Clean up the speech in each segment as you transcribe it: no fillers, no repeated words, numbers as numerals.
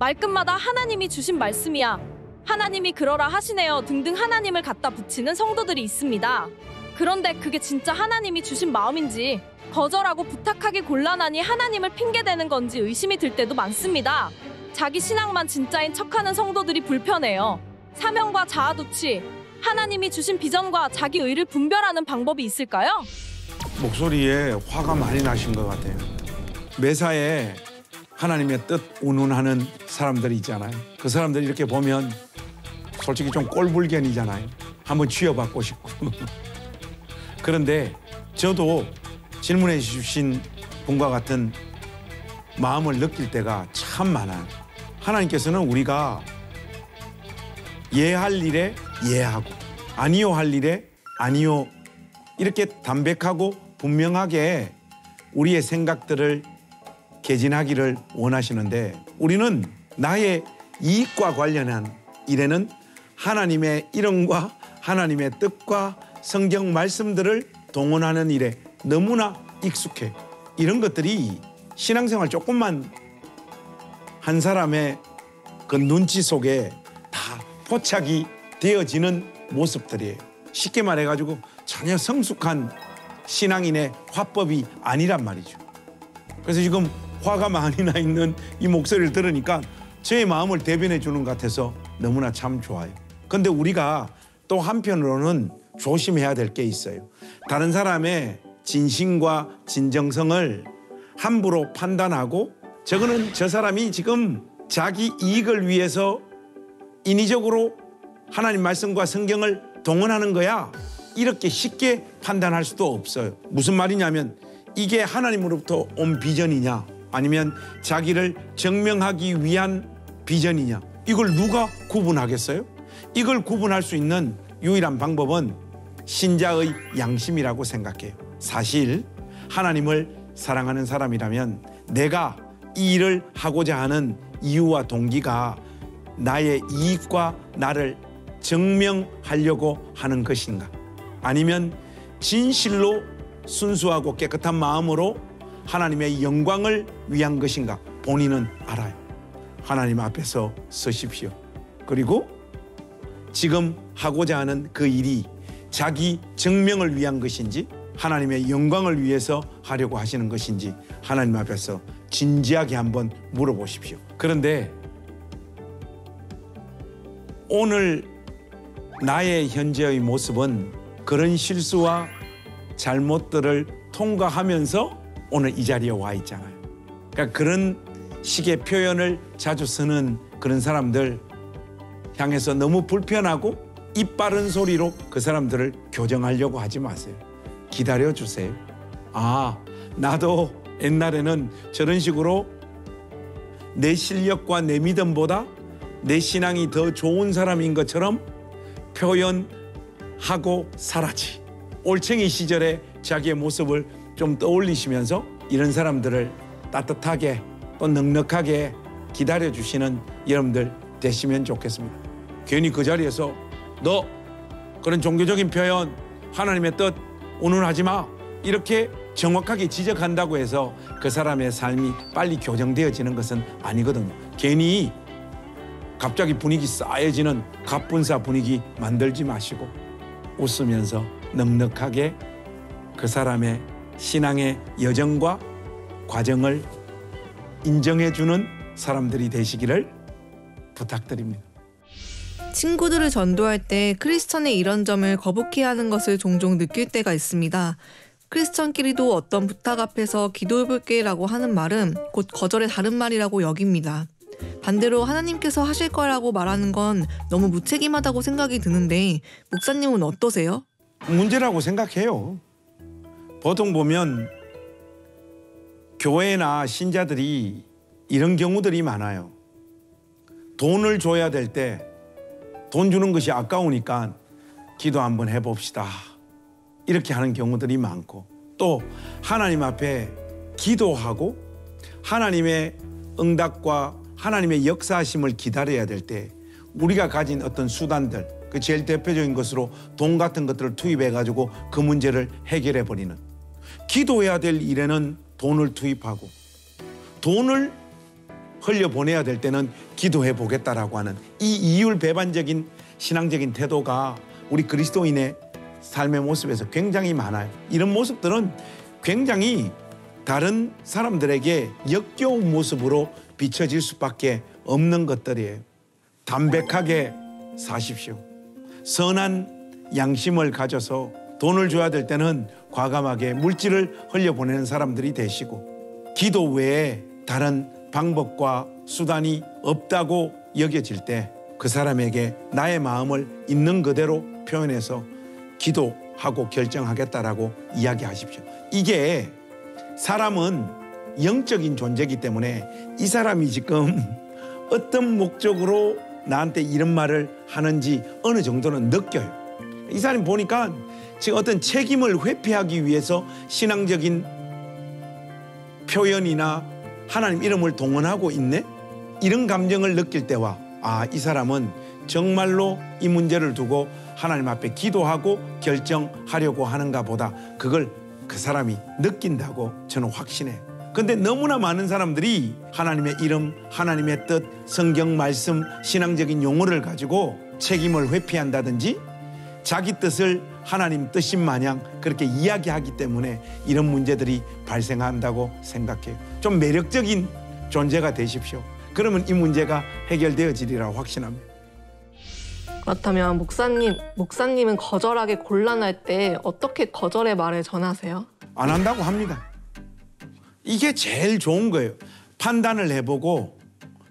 말끝마다 하나님이 주신 말씀이야. 하나님이 그러라 하시네요 등등 하나님을 갖다 붙이는 성도들이 있습니다. 그런데 그게 진짜 하나님이 주신 마음인지 거절하고 부탁하기 곤란하니 하나님을 핑계대는 건지 의심이 들 때도 많습니다. 자기 신앙만 진짜인 척하는 성도들이 불편해요. 사명과 자아도취, 하나님이 주신 비전과 자기 의를 분별하는 방법이 있을까요? 목소리에 화가 많이 나신 것 같아요. 매사에 하나님의 뜻 운운하는 사람들이 있잖아요. 그 사람들 이렇게 보면 솔직히 좀 꼴불견이잖아요. 한번 쥐어받고 싶고. 그런데 저도 질문해 주신 분과 같은 마음을 느낄 때가 참 많아요. 하나님께서는 우리가 예할 일에 예하고 아니요 할 일에 아니요 이렇게 담백하고 분명하게 우리의 생각들을 개진하기를 원하시는데 우리는 나의 이익과 관련한 일에는 하나님의 이름과 하나님의 뜻과 성경 말씀들을 동원하는 일에 너무나 익숙해. 이런 것들이 신앙생활 조금만 한 사람의 그 눈치 속에 다 포착이 되어지는 모습들이에요. 쉽게 말해가지고 전혀 성숙한 신앙인의 화법이 아니란 말이죠. 그래서 지금 화가 많이 나 있는 이 목소리를 들으니까 저의 마음을 대변해 주는 것 같아서 너무나 참 좋아요. 근데 우리가 또 한편으로는 조심해야 될 게 있어요. 다른 사람의 진심과 진정성을 함부로 판단하고 저거는 저 사람이 지금 자기 이익을 위해서 인위적으로 하나님 말씀과 성경을 동원하는 거야. 이렇게 쉽게 판단할 수도 없어요. 무슨 말이냐면 이게 하나님으로부터 온 비전이냐 아니면 자기를 증명하기 위한 비전이냐 이걸 누가 구분하겠어요? 이걸 구분할 수 있는 유일한 방법은 신자의 양심이라고 생각해요. 사실 하나님을 사랑하는 사람이라면 내가 이 일을 하고자 하는 이유와 동기가 나의 이익과 나를 증명하려고 하는 것인가 아니면 진실로 순수하고 깨끗한 마음으로 하나님의 영광을 위한 것인가 본인은 알아요. 하나님 앞에서 서십시오. 그리고 지금 하고자 하는 그 일이 자기 증명을 위한 것인지 하나님의 영광을 위해서 하려고 하시는 것인지 하나님 앞에서 진지하게 한번 물어보십시오. 그런데 오늘 나의 현재의 모습은 그런 실수와 잘못들을 통과하면서 오늘 이 자리에 와 있잖아요. 그러니까 그런 식의 표현을 자주 쓰는 그런 사람들 향해서 너무 불편하고 입 바른 소리로 그 사람들을 교정하려고 하지 마세요. 기다려주세요. 아, 나도 옛날에는 저런 식으로 내 실력과 내 믿음보다 내 신앙이 더 좋은 사람인 것처럼 표현하고 살았지. 올챙이 시절에 자기의 모습을 좀 떠올리시면서 이런 사람들을 따뜻하게 또 넉넉하게 기다려주시는 여러분들 되시면 좋겠습니다. 괜히 그 자리에서 너 그런 종교적인 표현 하나님의 뜻 운운하지 마 이렇게 정확하게 지적한다고 해서 그 사람의 삶이 빨리 교정되어지는 것은 아니거든요. 괜히 갑자기 분위기 싸해지는 갑분싸 분위기 만들지 마시고 웃으면서 넉넉하게 그 사람의 신앙의 여정과 과정을 인정해주는 사람들이 되시기를 부탁드립니다. 친구들을 전도할 때 크리스천의 이런 점을 거북해하는 것을 종종 느낄 때가 있습니다. 크리스천끼리도 어떤 부탁 앞에서 기도해볼게라고 하는 말은 곧 거절의 다른 말이라고 여깁니다. 반대로 하나님께서 하실 거라고 말하는 건 너무 무책임하다고 생각이 드는데 목사님은 어떠세요? 문제라고 생각해요. 보통 보면 교회나 신자들이 이런 경우들이 많아요. 돈을 줘야 될 때 돈 주는 것이 아까우니까 기도 한번 해봅시다. 이렇게 하는 경우들이 많고 또 하나님 앞에 기도하고 하나님의 응답과 하나님의 역사하심을 기다려야 될 때 우리가 가진 어떤 수단들 그 제일 대표적인 것으로 돈 같은 것들을 투입해가지고 그 문제를 해결해버리는 기도해야 될 일에는 돈을 투입하고 돈을 흘려보내야 될 때는 기도해 보겠다라고 하는 이 이율배반적인 신앙적인 태도가 우리 그리스도인의 삶의 모습에서 굉장히 많아요. 이런 모습들은 굉장히 다른 사람들에게 역겨운 모습으로 비춰질 수밖에 없는 것들이에요. 담백하게 사십시오. 선한 양심을 가져서 돈을 줘야 될 때는 과감하게 물질을 흘려보내는 사람들이 되시고, 기도 외에 다른 방법과 수단이 없다고 여겨질 때 그 사람에게 나의 마음을 있는 그대로 표현해서 기도하고 결정하겠다라고 이야기하십시오. 이게 사람은 영적인 존재이기 때문에 이 사람이 지금 어떤 목적으로 나한테 이런 말을 하는지 어느 정도는 느껴요. 이 사람이 보니까 지금 어떤 책임을 회피하기 위해서 신앙적인 표현이나 하나님 이름을 동원하고 있네? 이런 감정을 느낄 때와 이 사람은 정말로 이 문제를 두고 하나님 앞에 기도하고 결정하려고 하는가 보다, 그걸 그 사람이 느낀다고 저는 확신해요. 근데 너무나 많은 사람들이 하나님의 이름, 하나님의 뜻, 성경 말씀, 신앙적인 용어를 가지고 책임을 회피한다든지 자기 뜻을 하나님 뜻인 마냥 그렇게 이야기하기 때문에 이런 문제들이 발생한다고 생각해요. 좀 매력적인 존재가 되십시오. 그러면 이 문제가 해결되어지리라 확신합니다. 그렇다면 목사님은 거절하기 곤란할 때 어떻게 거절의 말을 전하세요? 안 한다고 합니다. 이게 제일 좋은 거예요. 판단을 해보고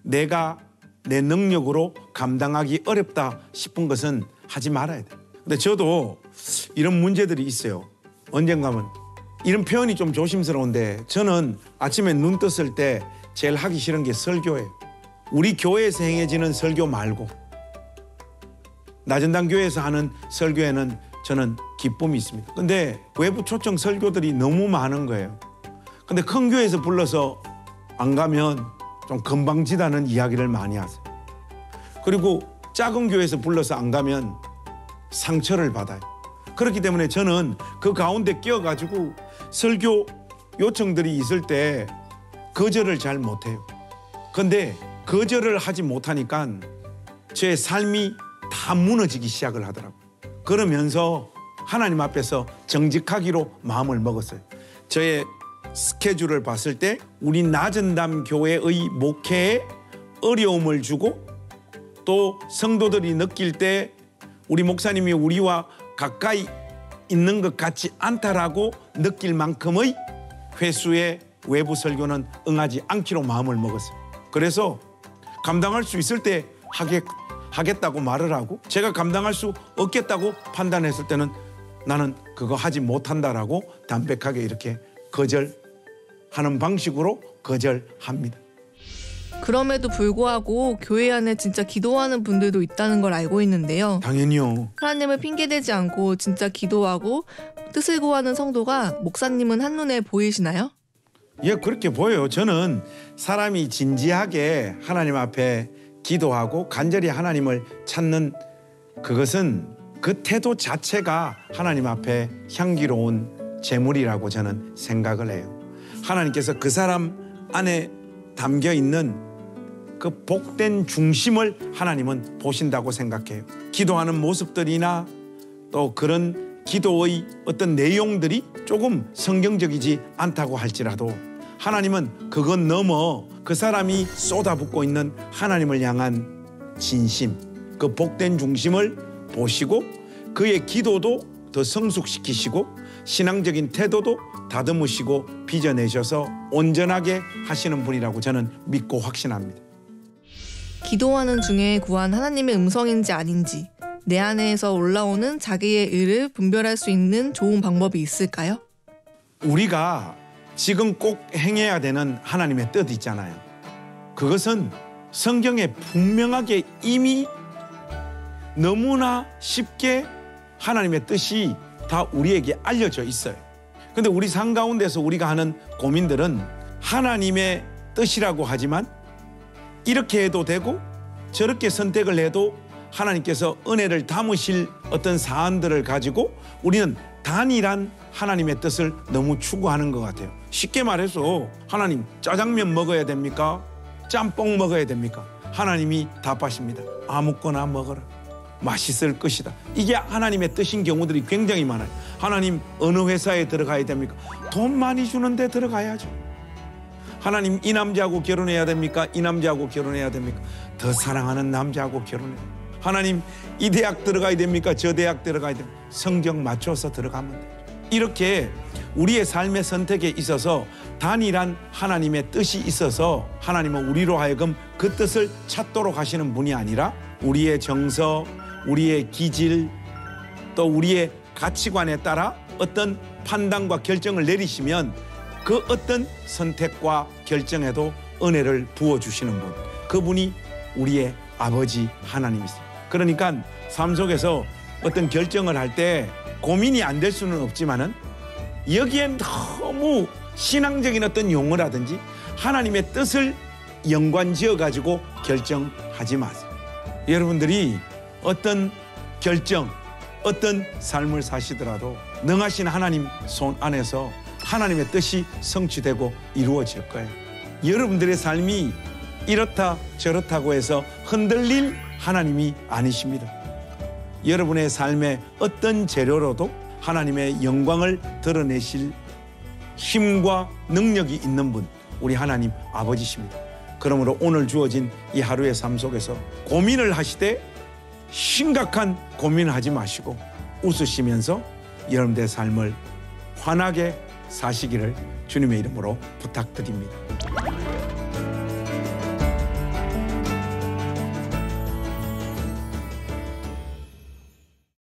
내가 내 능력으로 감당하기 어렵다 싶은 것은 하지 말아야 돼요. 근데 저도 이런 문제들이 있어요. 언젠가면 이런 표현이 좀 조심스러운데, 저는 아침에 눈 떴을 때 제일 하기 싫은 게 설교예요. 우리 교회에서 행해지는 설교 말고 나전당 교회에서 하는 설교에는 저는 기쁨이 있습니다. 근데 외부 초청 설교들이 너무 많은 거예요. 근데 큰 교회에서 불러서 안 가면 좀 건방지다는 이야기를 많이 하세요. 그리고 작은 교회에서 불러서 안 가면 상처를 받아요. 그렇기 때문에 저는 그 가운데 끼어가지고 설교 요청들이 있을 때 거절을 잘 못해요. 근데 거절을 하지 못하니까 제 삶이 다 무너지기 시작을 하더라고요. 그러면서 하나님 앞에서 정직하기로 마음을 먹었어요. 저의 스케줄을 봤을 때 우리 나전담 교회의 목회에 어려움을 주고, 또 성도들이 느낄 때 우리 목사님이 우리와 가까이 있는 것 같지 않다라고 느낄 만큼의 횟수의 외부 설교는 응하지 않기로 마음을 먹었어요. 그래서 감당할 수 있을 때 하겠다고 말을 하고, 제가 감당할 수 없겠다고 판단했을 때는 나는 그거 하지 못한다라고 담백하게 이렇게 거절하는 방식으로 거절합니다. 그럼에도 불구하고 교회 안에 진짜 기도하는 분들도 있다는 걸 알고 있는데요. 당연히요. 하나님을 핑계대지 않고 진짜 기도하고 뜻을 구하는 성도가 목사님은 한눈에 보이시나요? 예, 그렇게 보여요. 저는 사람이 진지하게 하나님 앞에 기도하고 간절히 하나님을 찾는 그것은 그 태도 자체가 하나님 앞에 향기로운 제물이라고 저는 생각을 해요. 하나님께서 그 사람 안에 담겨 있는 그 복된 중심을 하나님은 보신다고 생각해요. 기도하는 모습들이나 또 그런 기도의 어떤 내용들이 조금 성경적이지 않다고 할지라도 하나님은 그건 넘어 그 사람이 쏟아붓고 있는 하나님을 향한 진심, 그 복된 중심을 보시고 그의 기도도 더 성숙시키시고 신앙적인 태도도 다듬으시고 빚어내셔서 온전하게 하시는 분이라고 저는 믿고 확신합니다. 기도하는 중에 구한 하나님의 음성인지 아닌지 내 안에서 올라오는 자기의 의를 분별할 수 있는 좋은 방법이 있을까요? 우리가 지금 꼭 행해야 되는 하나님의 뜻 있잖아요. 그것은 성경에 분명하게 이미 너무나 쉽게 하나님의 뜻이 다 우리에게 알려져 있어요. 근데 우리 삶 가운데서 우리가 하는 고민들은 하나님의 뜻이라고 하지만 이렇게 해도 되고 저렇게 선택을 해도 하나님께서 은혜를 담으실 어떤 사안들을 가지고 우리는 단일한 하나님의 뜻을 너무 추구하는 것 같아요. 쉽게 말해서 하나님 짜장면 먹어야 됩니까? 짬뽕 먹어야 됩니까? 하나님이 답하십니다. 아무거나 먹어라. 맛있을 것이다. 이게 하나님의 뜻인 경우들이 굉장히 많아요. 하나님 어느 회사에 들어가야 됩니까? 돈 많이 주는데 들어가야죠. 하나님 이 남자하고 결혼해야 됩니까? 이 남자하고 결혼해야 됩니까? 더 사랑하는 남자하고 결혼해야 됩니까? 하나님 이 대학 들어가야 됩니까? 저 대학 들어가야 됩니까? 성경 맞춰서 들어가면 돼요. 이렇게 우리의 삶의 선택에 있어서 단일한 하나님의 뜻이 있어서 하나님은 우리로 하여금 그 뜻을 찾도록 하시는 분이 아니라 우리의 정서, 우리의 기질, 또 우리의 가치관에 따라 어떤 판단과 결정을 내리시면 그 어떤 선택과 결정에도 은혜를 부어주시는 분, 그분이 우리의 아버지 하나님이세요. 그러니까 삶 속에서 어떤 결정을 할 때 고민이 안 될 수는 없지만은 여기엔 너무 신앙적인 어떤 용어라든지 하나님의 뜻을 연관지어 가지고 결정하지 마세요. 여러분들이 어떤 결정, 어떤 삶을 사시더라도 능하신 하나님 손 안에서 하나님의 뜻이 성취되고 이루어질 거예요. 여러분들의 삶이 이렇다 저렇다고 해서 흔들릴 하나님이 아니십니다. 여러분의 삶의 어떤 재료로도 하나님의 영광을 드러내실 힘과 능력이 있는 분, 우리 하나님 아버지십니다. 그러므로 오늘 주어진 이 하루의 삶 속에서 고민을 하시되 심각한 고민을 하지 마시고 웃으시면서 여러분들의 삶을 환하게 사시기를 주님의 이름으로 부탁드립니다.